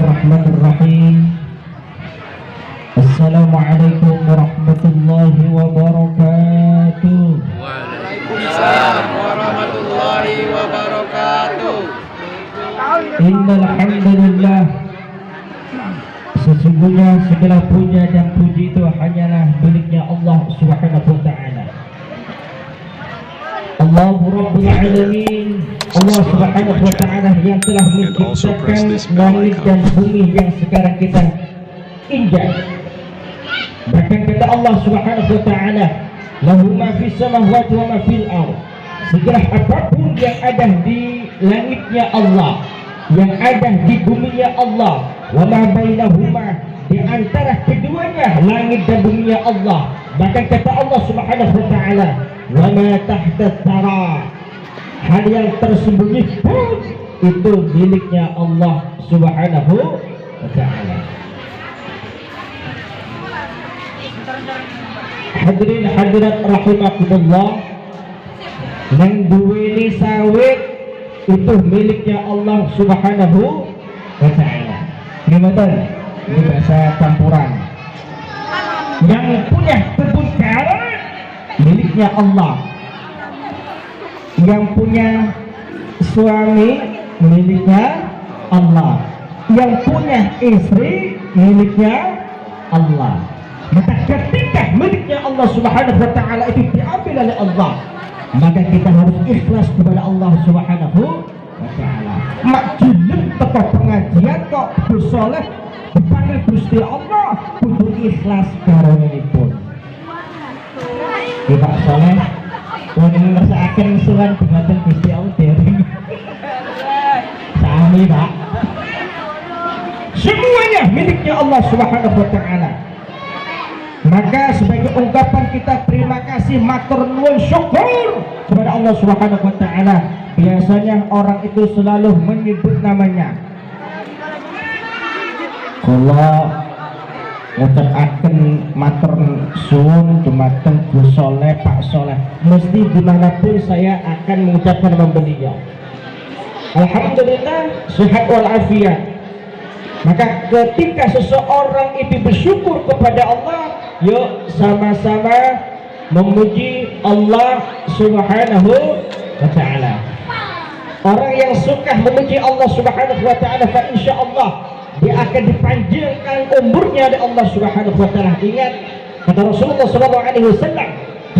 Bismillahirrahmanirrahim. Assalamualaikum warahmatullahi wabarakatuh. Waalaikumsalam warahmatullahi wabarakatuh. Innal hamdalillah, sesungguhnya segala puja dan puji itu hanyalah miliknya Allah Subhanahu wa taala. Allahu Rabbul Alamin, Allah Subhanahu wa taala yang telah menciptakan langit dan bumi yang sekarang kita injak. Bahkan kata Allah Subhanahu wa taala, lahu ma fis samawati wa ma fil ardh. Segala apapun yang ada di langitnya Allah, yang ada di buminya Allah, wa ma bainahuma, di antara keduanya langit dan buminya Allah. Bahkan kata Allah Subhanahu wa taala, wa ma tahta tsara, hal yang tersembunyi pun itu miliknya Allah Subhanahu wa taala. Hadirin hadirat rahimakumullah, yang duweni sawit itu miliknya Allah Subhanahu wa taala. Gimana? Ini bahasa campuran. Yang punya kebun karet miliknya Allah. Yang punya suami miliknya Allah. Yang punya istri miliknya Allah. Maka ketika miliknya Allah Subhanahu wa taala itu diambil oleh Allah, maka kita harus ikhlas kepada Allah Subhanahu wa taala. Mak jelek teko pengajian kok bersoleh dipanggil Gusti Allah kudu ikhlas karenanipun. Kita soleh wong ngrasakaken suwan dumateng Gusti Allah dereng. Sami, Pak. Semuanya miliknya Allah Subhanahu wa taala. Maka sebagai ungkapan kita terima kasih, matur nuwun, syukur kepada Allah Subhanahu wa taala, biasanya orang itu selalu menyebut namanya. Kula ngucapaken matur suwun dumateng Bu Soleh, Pak Soleh. Mesti dimanapun saya akan mengucapkan nama beliau. Alhamdulillah sehat walafiat. Maka ketika seseorang itu bersyukur kepada Allah, yuk sama-sama memuji Allah Subhanahu wa taala. Orang yang suka memuji Allah Subhanahu wa taala, fa insyaallah dia akan dipanjangkan umurnya oleh Allah Subhanahu wa taala. Ingat kata Rasulullah sallallahu alaihi wasallam,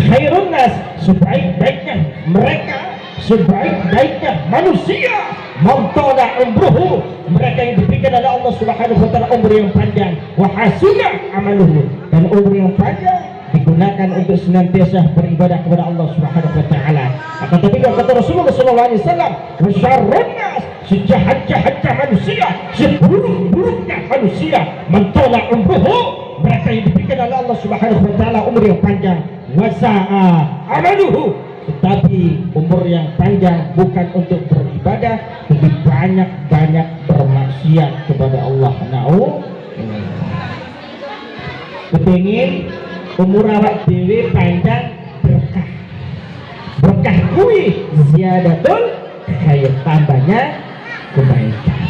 khairun nas, sebaik-baiknya mereka, sebaik-baiknya manusia, mantala umruhu, mereka yang diberikan oleh Allah Subhanahu wa taala umur yang panjang, wa hasuna amaluhu, dan umur yang panjang digunakan untuk senantiasa beribadah kepada Allah Subhanahu wa taala. Akan tetapi kata Rasulullah sallallahu alaihi wasallam, wa syarrun nas, sejahat-jahatnya manusia, seburuk-buruknya manusia, mantala umruhu, mereka yang diberikan oleh Allah Subhanahu wa taala umur yang panjang, wa sa'a amaluhu, tetapi umur yang panjang bukan untuk beribadah, tapi banyak-banyak bermaksiat kepada Allah. Kepengin umur awak dhewe panjang berkah. Berkah kuwi ziyadatul khair, tambahnya kebaikan.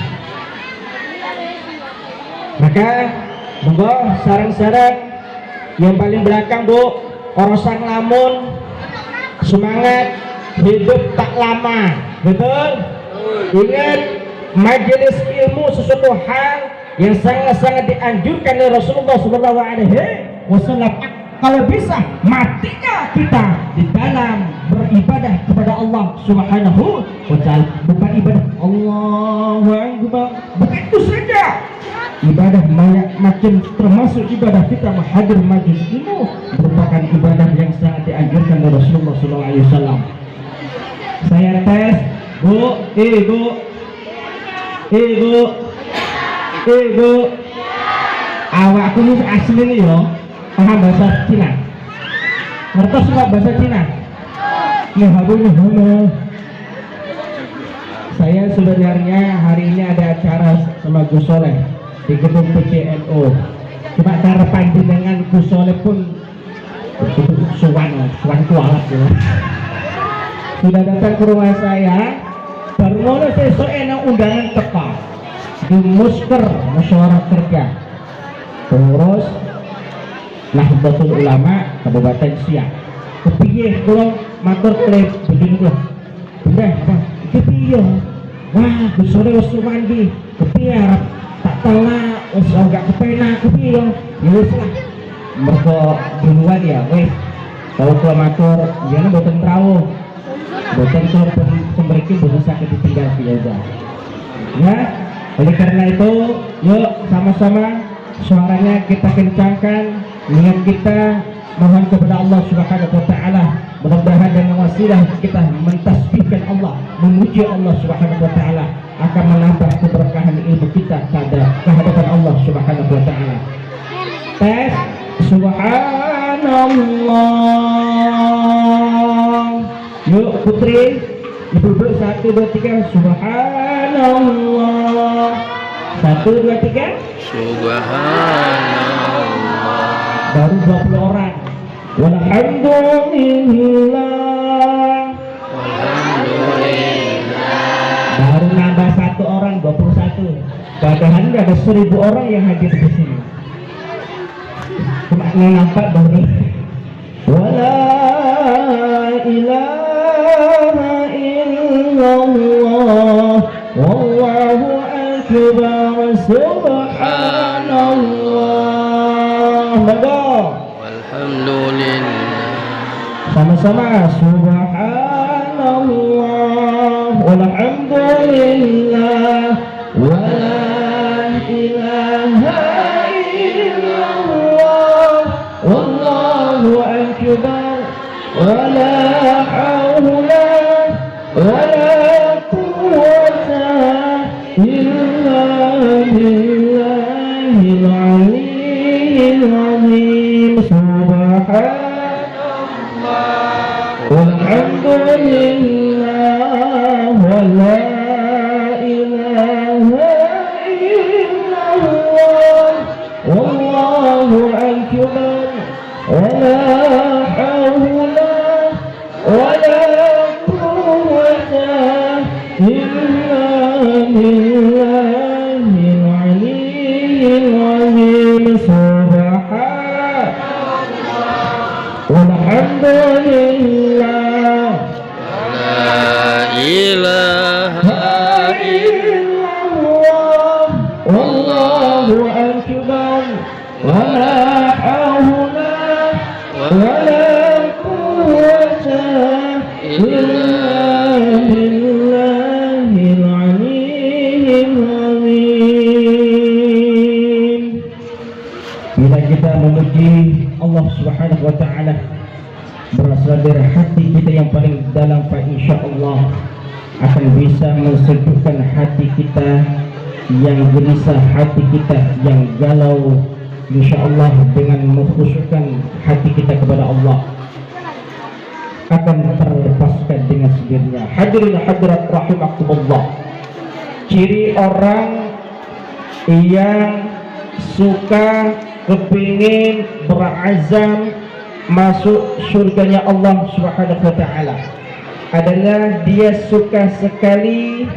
Maka monggo sarang-sarang yang paling belakang, Bu, orang sang lamun semangat hidup tak lama, betul? Ingat, majelis ilmu sesuatu hal yang sangat-sangat dianjurkan oleh Rasulullah sallallahu alaihi wasallam. Kalau bisa matinya kita di dalam beribadah kepada Allah Subhanahu wa taala, bukan ibadah Allahu akbar, bukan itu saja. Ibadah macam termasuk ibadah kita menghadir majelis ilmu merupakan ibadah yang sangat dianjurkan oleh Rasulullah SAW. Saya tes, Bu, Ibu, awakku ini asli nih yo, paham bahasa Cina? Ngertos nggak bahasa Cina? Nih, halo. Saya sebenarnya hari ini ada acara sama Gus Soleh di gedung PCNO. Cuma cara panjenengan Gus Soleh pun suwan kualat ya. Sudah datang ke rumah saya, baru mulai sesuk enak undangan teka. di musker musyawarah kerja pengurus Nahdlatul Ulama Kabupaten Siak. Kepiye kula matur klip begini kula. Udah, kepiye? Wah, besore wis mandi. Kepiye arep tak telak wis gak kepenak kepiye? Ya wis lah. Mergo duluan ya wis. Kalau kula matur yen mboten rawuh. Mboten kula pemriki mboten saged ditinggal biasa. Ya, oleh karena itu yuk sama-sama suaranya kita kencangkan, niat kita mohon kepada Allah Subhanahu wa taala, mudah-mudahan dengan wasilah kita mentasbihkan Allah, memuji Allah Subhanahu wa taala akan menambah keberkahan ilmu kita pada kehadapan Allah Subhanahu wa taala. Tes Subhanallah. Yuk putri, ibu-ibu 1 2 3 Subhanallah. 1 2 3 Subhanallah. Baru 20 orang. Walhamdulillah. Alhamdulillah. Baru nambah 1 orang 21. Padahal ada 1000 orang yang hadir di sini. Cuma nampak baru. Wala ilaha illallah wallahu akbar subhanallah. Alhamdulillah. Sama-sama subhanallah walhamdulillah wala ilaha illallah wallahu akbar wala hawla wala quwwata illa billahil aliyyil azim. Subhanallah walhamdulillah wala ilaha illallah wallahu akbar wala hawla wala quwwata illa billahil aliyyil azim. Subhanallah walhamdulillah La ilaha illallah wallahu akbar wala hawla wala quwwata illa billahil aliyyil azim. Bila kita memuji Allah Subhanahu wa taala berasal dari hati kita yang paling dalam, fa insyaallah akan bisa mensejukkan hati kita yang gelisah, hati kita yang galau, insyaallah dengan mengkhusyukkan hati kita kepada Allah akan terlepaskan dengan sendirinya. Hadirin hadirat rahimakumullah, ciri orang yang suka kepingin berazam masuk surganya Allah Subhanahu wa taala adalah dia suka sekali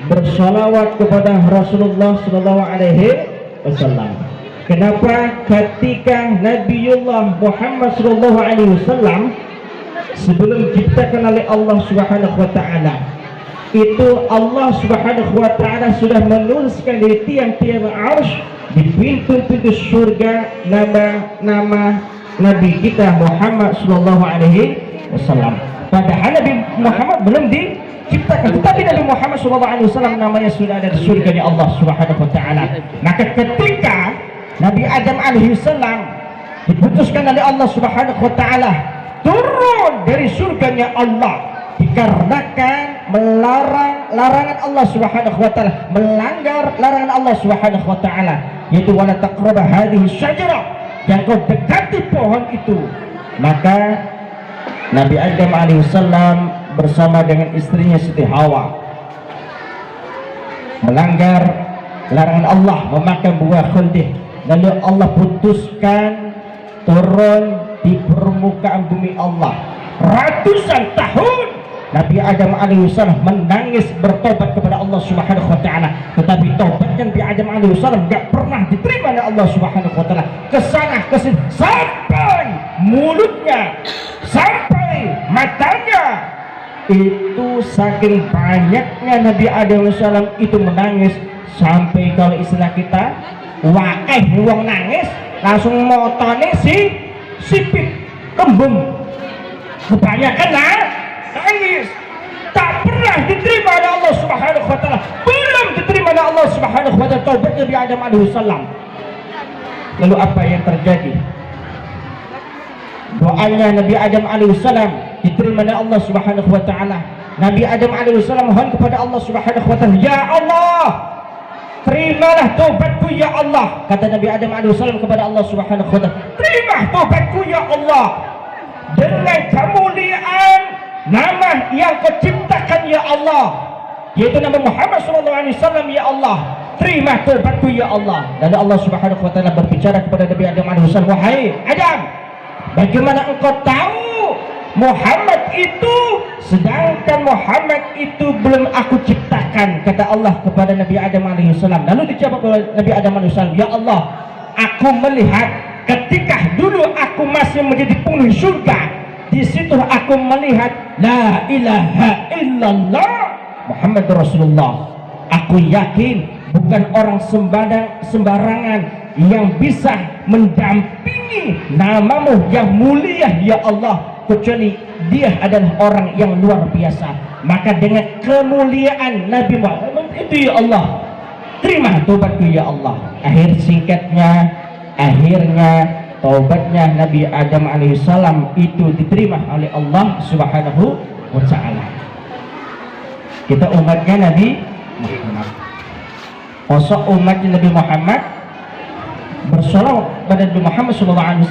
bersolawat kepada Rasulullah sallallahu alaihi wasallam. Kenapa? Ketika Nabiullah Muhammad sallallahu alaihi wasallam sebelum diciptakan oleh Allah Subhanahu wa taala, itu Allah Subhanahu wa taala sudah menuliskan di tiang-tiang arsy, di pintu-pintu surga, nama-nama Nabi kita Muhammad sallallahu alaihi wasallam. Padahal Nabi Muhammad belum diciptakan, tetapi Nabi Muhammad sallallahu alaihi wasallam namanya sudah ada di surga di Allah Subhanahu wa taala. Maka ketika Nabi Adam alaihi salam diputuskan oleh Allah Subhanahu wa taala turun dari surganya Allah dikarenakan melarang larangan Allah Subhanahu wa taala, melanggar larangan Allah Subhanahu wa taala, yaitu wala taqrabu hadhihi syajarah, yang kau dekati pohon itu. Maka Nabi Adam alaihissalam bersama dengan istrinya Siti Hawa melanggar larangan Allah memakan buah khuldih. Lalu Allah putuskan turun di permukaan bumi Allah. Ratusan tahun Nabi Adam alaihissalam menangis bertobat kepada Allah Subhanahu wa taala, tetapi tobat Adam alaihissalam gak pernah diterima oleh Allah Subhanahu wa taala. Kesana kesini sampai mulutnya, sampai matanya, itu saking banyaknya Nabi Adam alaihissalam itu menangis, sampai kalau istilah kita wakeh wong nangis langsung motone si sipit kembung, kebanyakan nangis. Tak pernah diterima oleh Allah Subhanahu wa taala, belum diterima oleh Allah Subhanahu wa taala taubat Nabi Adam alaihissalam. Lalu apa yang terjadi? Doanya Nabi Adam alaihissalam diterima oleh Allah Subhanahu wa taala. Nabi Adam alaihissalam mohon kepada Allah Subhanahu wa taala, "Ya Allah, terimalah taubatku ya Allah." Kata Nabi Adam alaihissalam kepada Allah Subhanahu wa taala, "Terima taubatku ya Allah, dengan kemuliaan nama yang kau ciptakan ya Allah, yaitu nama Muhammad SAW ya Allah, terima taubatku ya Allah." Dan Allah Subhanahu wa taala berbicara kepada Nabi Adam alaihissalam, "Wahai Adam, bagaimana engkau tahu Muhammad itu, sedangkan Muhammad itu belum aku ciptakan?" Kata Allah kepada Nabi Adam alaihissalam. Lalu dijawab oleh Nabi Adam alaihissalam, "Ya Allah, aku melihat ketika dulu aku masih menjadi penghuni surga, di situ aku melihat la ilaha illallah Muhammad Rasulullah. Aku yakin bukan orang sembarangan yang bisa mendampingi namamu yang mulia ya Allah, kecuali dia adalah orang yang luar biasa. Maka dengan kemuliaan Nabi Muhammad itu ya Allah, terima taubatku ya Allah." Akhirnya taubatnya Nabi Adam alaihissalam itu diterima oleh Allah Subhanahu wa taala. Kita umatnya Nabi Muhammad, kosok umatnya Nabi Muhammad bersolawat pada Nabi Muhammad SAW,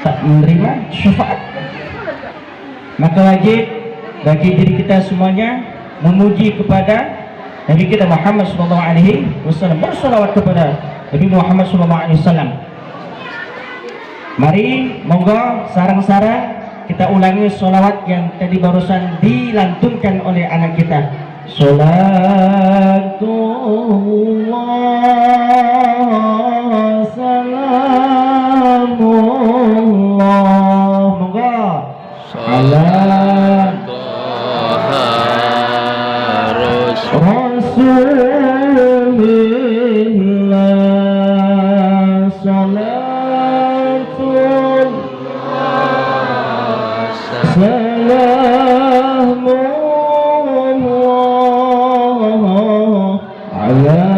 tak menerima syafaat. Maka wajib bagi diri kita semuanya memuji kepada Nabi kita Muhammad SAW, bersolawat kepada Nabi Muhammad SAW. Mari monggo sarang-sarang kita ulangi sholawat yang tadi barusan dilantunkan oleh anak kita. Sholatullah salamullah, monggo ala Rasulillah, salamullah ala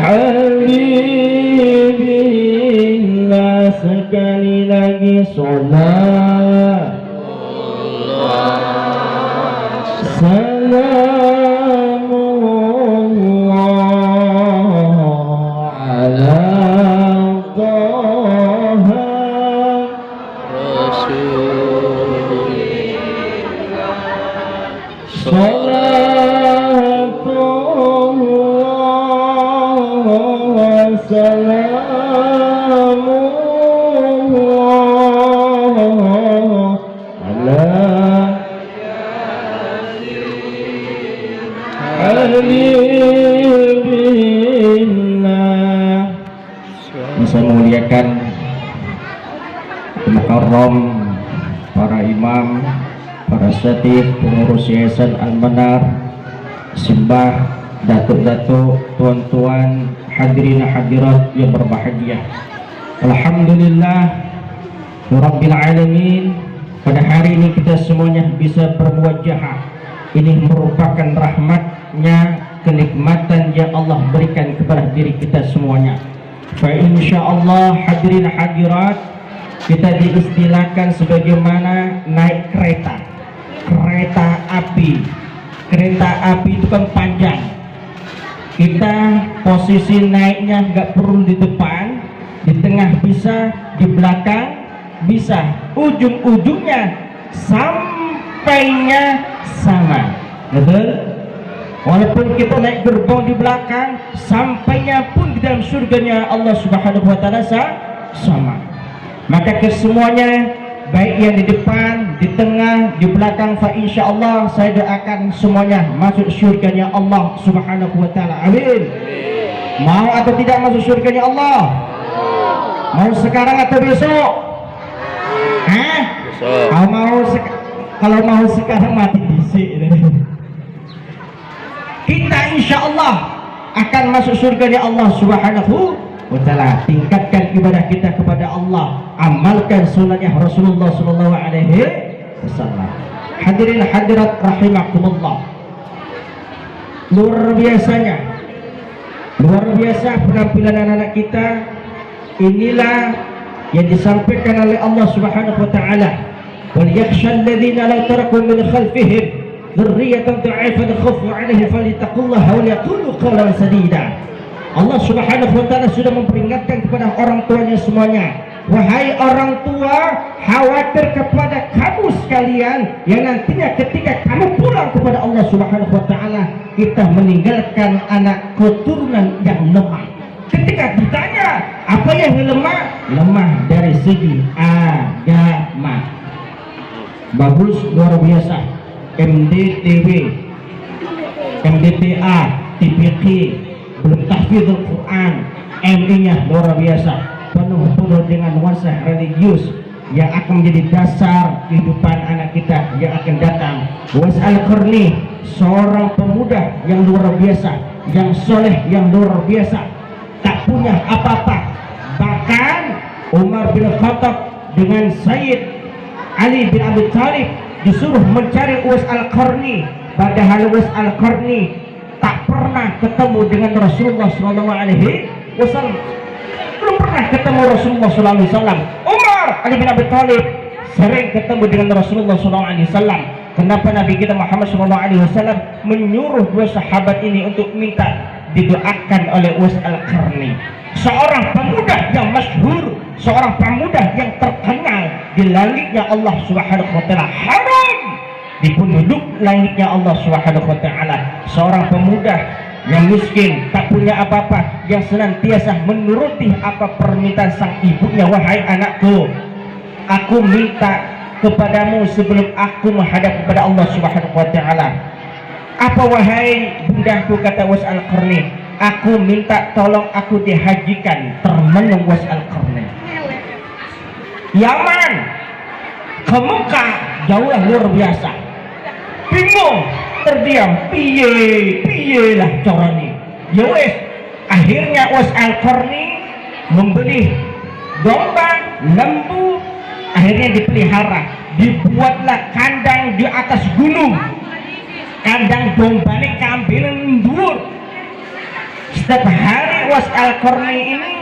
habibillah. Sekali lagi sholat salamullah ala Salatullah salamullah ala habibillah. Bisa memuliakan Mukarram, para imam, para satif, pengurus Yayasan Al-Manar, simbah, datuk-datuk, tuan-tuan, hadirin hadirat yang berbahagia. Alhamdulillah Rabbil Alamin, pada hari ini kita semuanya bisa bermuajahah. Ini merupakan rahmatnya, kenikmatan yang Allah berikan kepada diri kita semuanya. Fa insyaallah hadirin hadirat, kita diistilahkan sebagaimana naik kereta api. Kereta api itu kan panjang, kita posisi naiknya nggak perlu di depan, di tengah bisa, di belakang bisa, ujung-ujungnya sampainya sama, betul? Walaupun kita naik gerbong di belakang, sampainya pun di dalam surganya Allah Subhanahu wa taala sama. Maka kesemuanya baik yang di depan, di tengah, di belakang. Fa insyaallah saya doakan semuanya masuk syurganya Allah Subhanahu wa taala. Amin. Mau atau tidak masuk syurganya Allah? Mau sekarang atau besok? Hah? Besok. Kalau mau sekarang mati bisik. Kita insya Allah akan masuk surganya Allah Subhanahu wa taala. Tingkatkan ibadah kita kepada Allah, amalkan sunnahnya Rasulullah sallallahu alaihi wasallam. Hadirin hadirat rahimakumullah. Luar biasa penampilan anak-anak kita. Inilah yang disampaikan oleh Allah Subhanahu wa taala. Wal yakhshal ladzina law taraku min khalfihim dzurriyyatan dha'ifatan khafu 'alaihim falyattaqullaha wa yaqulu qawlan sadida. Allah Subhanahu wa taala sudah memperingatkan kepada orang tuanya semuanya. Wahai orang tua, khawatir kepada kamu sekalian yang nantinya ketika kamu pulang kepada Allah Subhanahu wa taala, kita meninggalkan anak keturunan yang lemah. Ketika ditanya apa yang lemah? Lemah dari segi agama. Bagus, luar biasa. MDTW, MDTA, TPQ, belum tahfidzul Quran, MI-nya luar biasa, penuh dengan nuansa religius yang akan menjadi dasar kehidupan anak kita yang akan datang. Uwais Al-Qarni, seorang pemuda yang luar biasa, yang soleh, yang luar biasa, tak punya apa-apa. Bahkan Umar bin Khattab dengan Sayyid Ali bin Abi Thalib disuruh mencari Uwais Al-Qarni, padahal Uwais Al-Qarni tak pernah ketemu dengan Rasulullah SAW. Belum pernah ketemu Rasulullah SAW. Umar Ali bin Abi Thalib sering ketemu dengan Rasulullah SAW. Kenapa Nabi kita Muhammad SAW menyuruh dua sahabat ini untuk minta didoakan oleh Uwais Al-Qarni, seorang pemuda yang masyhur, seorang pemuda yang terkenal di langitnya Allah Subhanahu wa taala, haram di penduduk langitnya Allah Subhanahu wa taala, seorang pemuda yang miskin, tak punya apa-apa, yang senantiasa menuruti apa permintaan sang ibunya. Wahai anakku, aku minta kepadamu sebelum aku menghadap kepada Allah Subhanahu wa taala. Apa wahai bundaku, kata Uwais Al-Qarni, aku minta tolong aku dihajikan. Termenung Uwais Al-Qarni. Yaman ke Mekah jauh luar biasa, bingung, terdiam, piye lah carane. Ya wes, akhirnya Uwais Al-Qarni membeli domba, lembu, akhirnya dipelihara, dibuatlah kandang di atas gunung. Kandang domba ini kambing dhuwur. Setiap hari Uwais Al-Qarni ini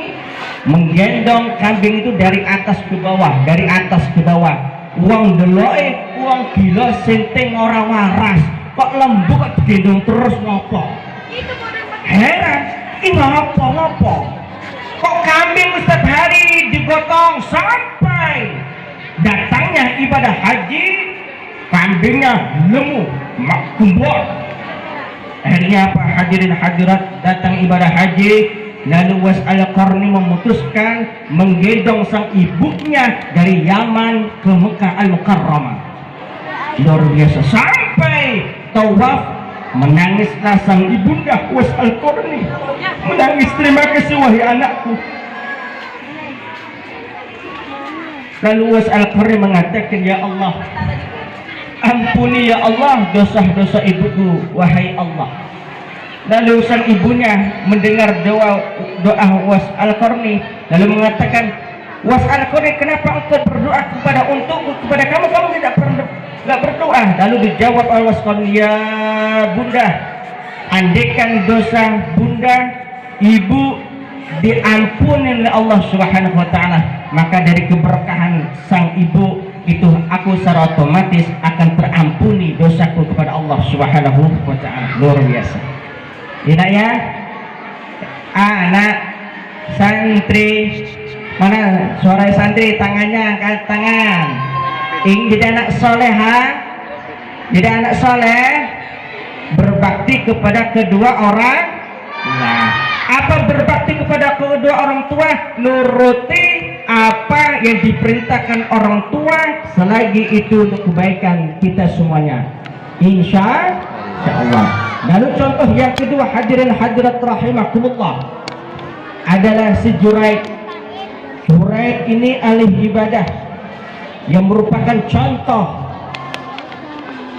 menggendong kambing itu dari atas ke bawah, dari atas ke bawah. Uang deloke, uang gila senting orang waras. Kok lembu kok digendong terus ngopo? Heran, ini ngopo? Kok kambing setiap hari digotong sampai datangnya ibadah haji, kambingnya lemu, kumbul. Akhirnya apa, hadirin hadirat, datang ibadah haji, lalu Uwais Al-Qarni memutuskan menggendong sang ibunya dari Yaman ke Mekah Al-Mukarramah. Luar biasa, sampai tawaf menangislah sang ibunda Uwais Al-Qarni, menangis, terima kasih wahai anakku. Lalu Uwais Al-Qarni mengatakan, ya Allah, ampuni ya Allah dosa-dosa ibuku, wahai Allah. Lalu sang ibunya mendengar doa Uwais Al-Qarni, lalu mengatakan, Uwais Al-Qarni, kenapa engkau berdoa kepada kamu tidak berdoa? Lalu dijawab oleh Uwais Al-Qarni, ya bunda, andaikan dosa bunda, ibu diampuni oleh Allah Subhanahu wa taala, maka dari keberkahan sang ibu itu aku secara otomatis akan terampuni dosaku kepada Allah Subhanahu wa taala. Luar biasa. Tidak ya? Anak santri, mana suara santri, tangannya angkat tangan. Ingin jadi anak soleha, jadi anak soleh, berbakti kepada kedua orang. Nah, apa berbakti kepada kedua orang tua? Nuruti apa yang diperintahkan orang tua selagi itu untuk kebaikan kita semuanya, insya Allah. Lalu contoh yang kedua, hadirin hadirat rahimakumullah, adalah si Juraid. Juraid ini ahli ibadah yang merupakan contoh.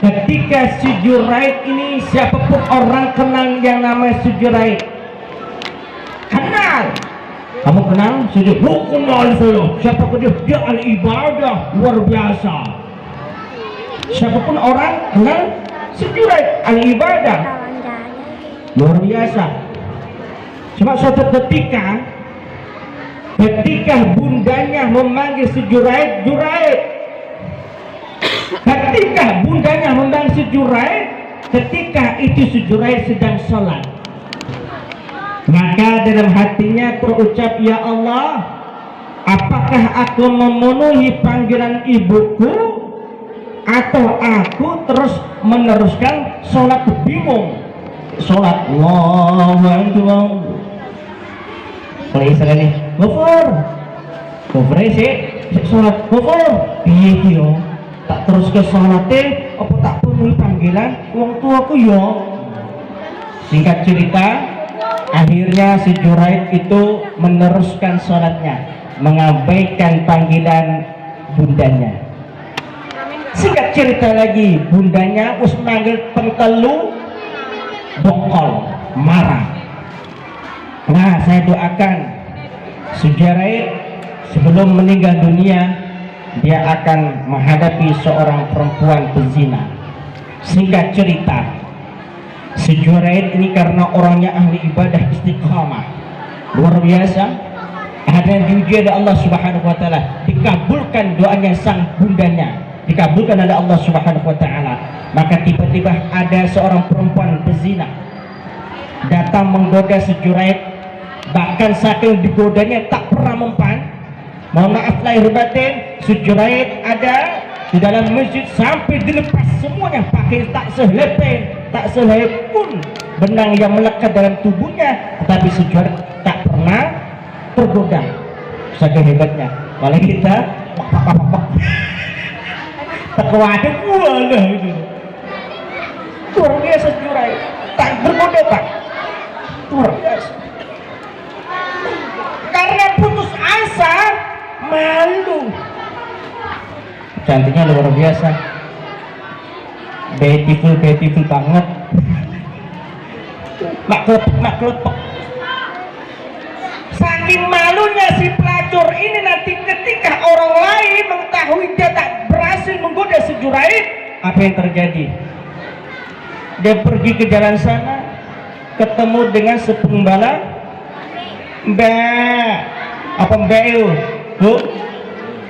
Ketika si Juraid ini, siapapun orang kenal yang namanya si Juraid, kenal. Kamu kenal? Sudah. Lu kenal saya. Siapa dia? Dia ahli ibadah luar biasa. Siapapun orang kenal si Juraid ahli ibadah luar biasa. Cuma suatu ketika bundanya memanggil si Juraid, Juraid. Ketika bundanya memanggil si Juraid, ketika itu si Juraid sedang sholat. Maka dalam hatinya terucap, ya Allah, apakah aku memenuhi panggilan ibuku atau aku terus meneruskan sholat bingung. Sholat Allahu Akbar. Kalau istilah nih, Gofur sih sholat Gofur. Piye yo? Tak terus ke sholatnya, apa tak penuhi panggilan wong tuaku yo? Singkat cerita, akhirnya si Juraid itu meneruskan sholatnya, mengabaikan panggilan bundanya. Singkat cerita lagi, bundanya us manggil pentelu, bongkol, marah. Nah, saya doakan si Juraid sebelum meninggal dunia, dia akan menghadapi seorang perempuan pezina. Singkat cerita, si Juraid ini karena orangnya ahli ibadah istiqamah luar biasa, ada yang diuji oleh Allah Subhanahu wa taala, dikabulkan doanya sang bundanya, dikabulkan oleh Allah Subhanahu wa taala. Maka tiba-tiba ada seorang perempuan pezina datang menggoda si Juraid, bahkan saking digodanya tak pernah mempan. Mohon maaf lahir batin, si Juraid ada di dalam masjid sampai dilepas semuanya, pakai tak sehelai pun benang yang melekat dalam tubuhnya, tetapi si Juraid tak pernah tergoda. Saking hebatnya. Kalau kita tak kewadah walah itu. Luar biasa Juraid, tak bergoda Pak. Luar biasa. Karena putus asa, malu. Cantiknya luar biasa, beautiful banget. Makhluk. Saking malunya si pelacur ini, nanti ketika orang lain mengetahui dia tak berhasil menggoda si Juraid, apa yang terjadi? Dia pergi ke jalan sana, ketemu dengan sepengembala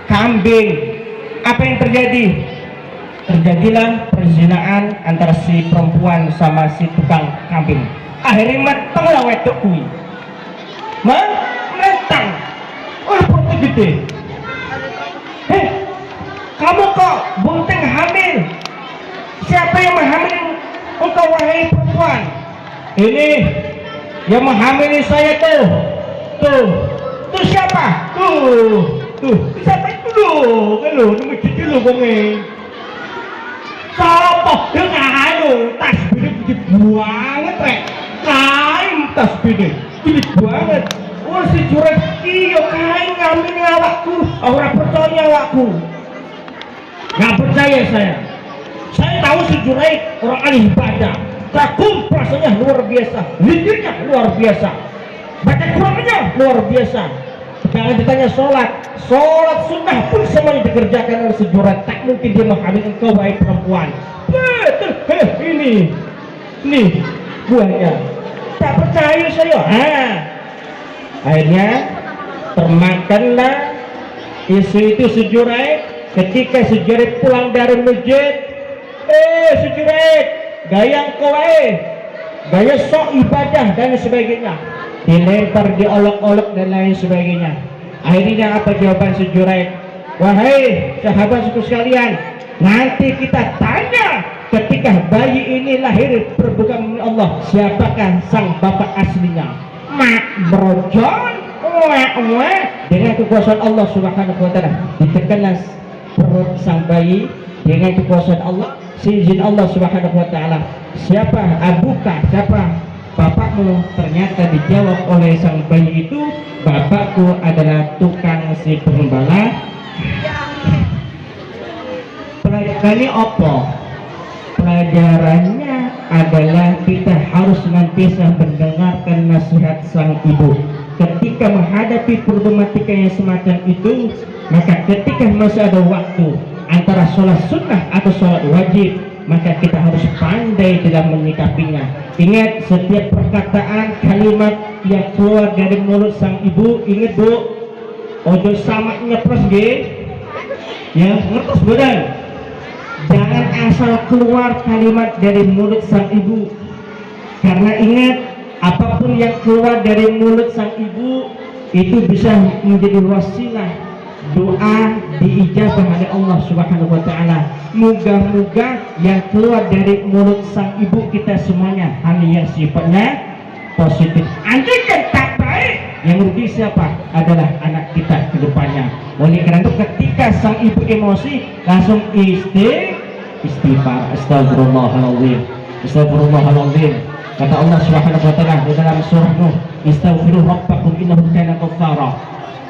kambing. Apa yang terjadi? Terjadilah perzinaan antara si perempuan sama si tukang kambing. Akhirnya matang lah wedok kuwi. Matang. Oh, perut gede. Kamu kok bunting hamil? Siapa yang menghamili engkau wahai perempuan? Ini yang menghamili saya tuh siapa? Tuh siapa itu lo nama cucu lo bongeng. Siapa? Dengan tas bini banget rek. Kain tas bini banget. Oh si Juraid iyo kain ngambil awakku. Orang percaya awakku. Nggak percaya saya. Saya tahu si Juraid orang ahli ibadah. Kagum rasanya luar biasa, lidahnya luar biasa, baca Qurannya luar biasa. Jangan ditanya sholat sunnah pun semuanya dikerjakan oleh si Juraid. Tak mungkin dia menghamili engkau wahai perempuan. Betul, nih buahnya. Tak percaya saya. Akhirnya termakanlah isu itu si Juraid. Ketika si Juraid pulang dari masjid, si Juraid gaya engkau gaya sok ibadah dan sebagainya, dilempar, diolok-olok dan lain sebagainya. Akhirnya apa jawaban si Juraid? Wahai sahabatku sekalian, nanti kita tanya ketika bayi ini lahir berbukan Allah, siapakah sang bapak aslinya? Mak brojon dengan kekuasaan Allah Subhanahu wa taala ditekanlah perut sang bayi dengan kekuasaan Allah, seizin Allah Subhanahu wa taala. Siapa abuka, siapa bapakmu? Ternyata dijawab oleh sang bayi itu, bapakku adalah tukang si pengembala. Pelajarannya apa? Pelajarannya adalah kita harus senantiasa mendengarkan nasihat sang ibu. Ketika menghadapi problematika yang semacam itu, maka ketika masih ada waktu antara sholat sunnah atau sholat wajib, maka kita harus pandai dalam menyikapinya. Ingat, setiap perkataan kalimat yang keluar dari mulut sang ibu, ingat bu, ojo sama nyepres ya, ngertos badan. Jangan asal keluar kalimat dari mulut sang ibu, karena ingat, apapun yang keluar dari mulut sang ibu itu bisa menjadi wasilah doa diijabah oleh Allah Subhanahu wa taala. Moga-moga yang keluar dari mulut sang ibu kita semuanya hal yang sifatnya positif. Andaikan tak baik, yang rugi siapa? Adalah anak kita ke depannya. Oleh karena itu ketika sang ibu emosi, langsung istighfar, astagfirullahaladzim, astagfirullahaladzim. Kata Allah Subhanahu wa taala di dalam surah Nuh, istaghfiru rabbakum innahu kana ghaffara.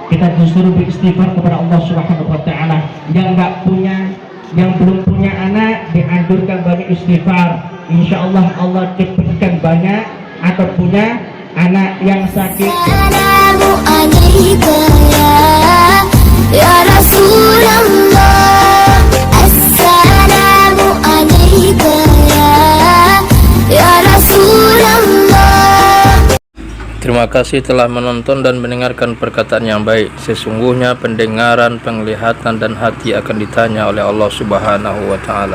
Kita disuruh beristighfar kepada Allah Subhanahu wa taala. Yang enggak punya, yang belum punya anak, dianjurkan banyak istighfar. Insyaallah Allah cepatkan banyak atau punya anak yang sakit. Assalamu alayka ya Rasulullah. Assalamu alayka ya Rasulullah. Terima kasih telah menonton dan mendengarkan perkataan yang baik. Sesungguhnya pendengaran, penglihatan, dan hati akan ditanya oleh Allah Subhanahu wa taala.